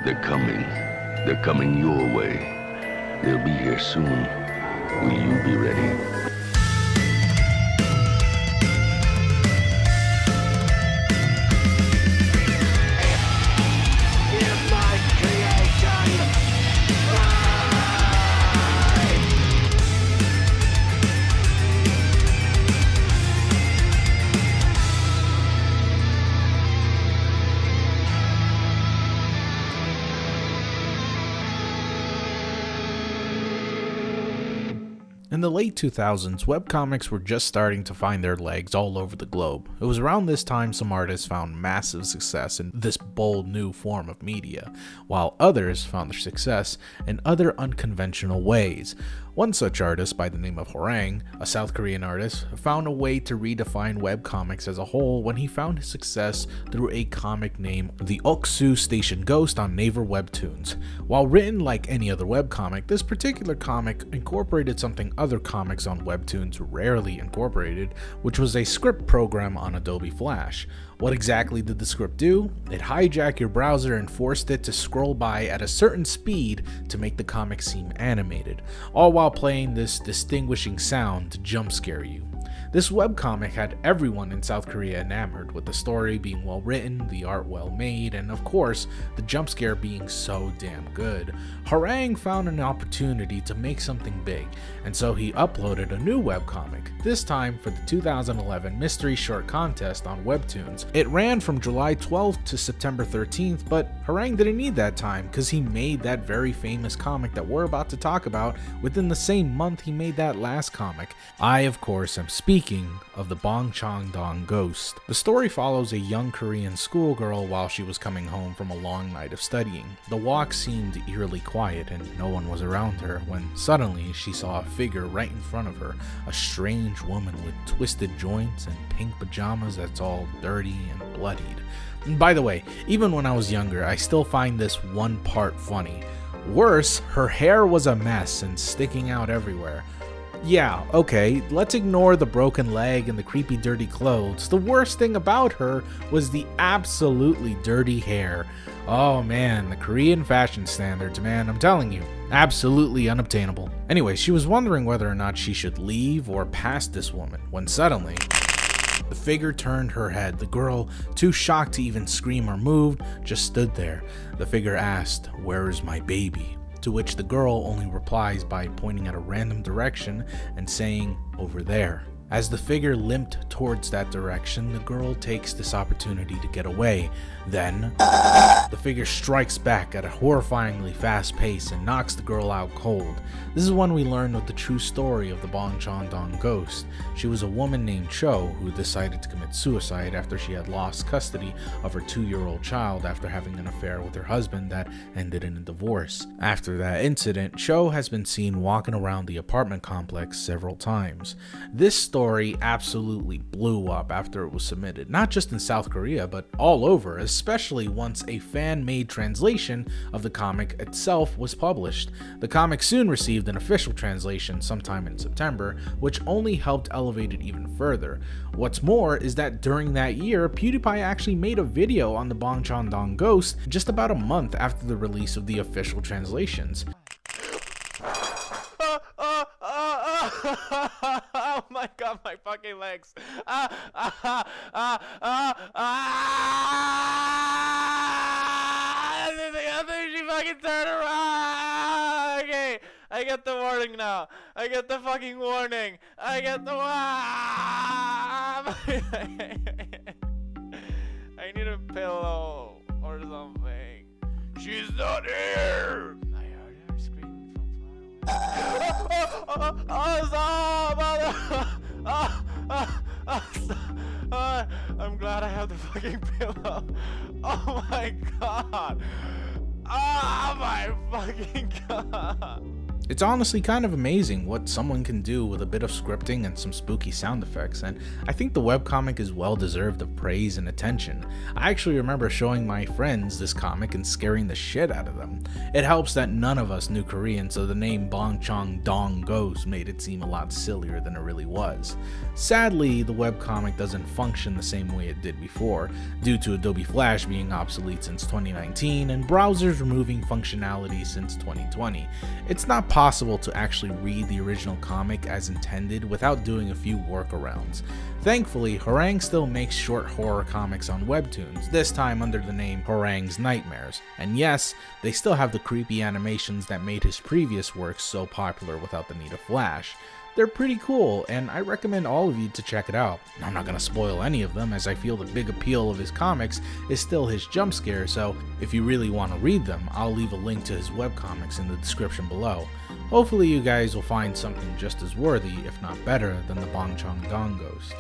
They're coming. They're coming your way. They'll be here soon. Will you be ready? In the late 2000s, webcomics were just starting to find their legs all over the globe. It was around this time some artists found massive success in this bold new form of media, while others found their success in other unconventional ways. One such artist by the name of Hwarang, a South Korean artist, found a way to redefine webcomics as a whole when he found his success through a comic named The Oksu Station Ghost on Naver Webtoons. While written like any other webcomic, this particular comic incorporated something other comics on Webtoons rarely incorporated, which was a script program on Adobe Flash. What exactly did the script do? It hijacked your browser and forced it to scroll by at a certain speed to make the comic seem animated, all while playing this distinguishing sound to jump scare you. This webcomic had everyone in South Korea enamored, with the story being well written, the art well made, and of course, the jump scare being so damn good. Hwarang found an opportunity to make something big, and so he uploaded a new webcomic, this time for the 2011 Mystery Short Contest on Webtoons. It ran from July 12th to September 13th, but Hwarang didn't need that time because he made that very famous comic that we're about to talk about within the same month he made that last comic. I, of course, am speaking of the Bongchang-dong Ghost. The story follows a young Korean schoolgirl while she was coming home from a long night of studying. The walk seemed eerily quiet and no one was around her when suddenly she saw a figure right in front of her, a strange woman with twisted joints and pink pajamas that's all dirty and bloodied. And by the way, even when I was younger, I still find this one part funny. Worse, her hair was a mess and sticking out everywhere. Yeah, okay, let's ignore the broken leg and the creepy dirty clothes. The worst thing about her was the absolutely dirty hair. Oh man, the Korean fashion standards, man, I'm telling you, absolutely unobtainable. Anyway, she was wondering whether or not she should leave or pass this woman, when suddenly the figure turned her head. The girl, too shocked to even scream or move, just stood there. The figure asked, "Where is my baby?" To which the girl only replies by pointing at a random direction and saying, "Over there." As the figure limped towards that direction, the girl takes this opportunity to get away. Then, the figure strikes back at a horrifyingly fast pace and knocks the girl out cold. This is when we learn of the true story of the Bongchang-dong Ghost. She was a woman named Cho who decided to commit suicide after she had lost custody of her 2-year-old child after having an affair with her husband that ended in a divorce. After that incident, Cho has been seen walking around the apartment complex several times. This story absolutely blew up after it was submitted, not just in South Korea, but all over, especially once a fan-made translation of the comic itself was published. The comic soon received an official translation sometime in September, which only helped elevate it even further. What's more is that during that year, PewDiePie actually made a video on the Bongchang-dong Ghost just about a month after the release of the official translations. Oh my god, my fucking legs. I think she fucking turned around. Okay, I get the warning now. I get the fucking warning. I get the I need a pillow or something. She's not here. I heard her screaming from I'm glad I have the fucking pillow. Oh my god. Oh my fucking god. It's honestly kind of amazing what someone can do with a bit of scripting and some spooky sound effects, and I think the webcomic is well deserved of praise and attention. I actually remember showing my friends this comic and scaring the shit out of them. It helps that none of us knew Korean, so the name Bongchong Dong Goose made it seem a lot sillier than it really was. Sadly, the webcomic doesn't function the same way it did before, due to Adobe Flash being obsolete since 2019 and browsers removing functionality since 2020. It's not possible to actually read the original comic as intended without doing a few workarounds. Thankfully, Harang still makes short horror comics on Webtoons, this time under the name Harang's Nightmares. And yes, they still have the creepy animations that made his previous works so popular without the need of Flash. They're pretty cool, and I recommend all of you to check it out. I'm not going to spoil any of them, as I feel the big appeal of his comics is still his jump scare, so if you really want to read them, I'll leave a link to his webcomics in the description below. Hopefully you guys will find something just as worthy, if not better, than the Bongchong Dong Ghost.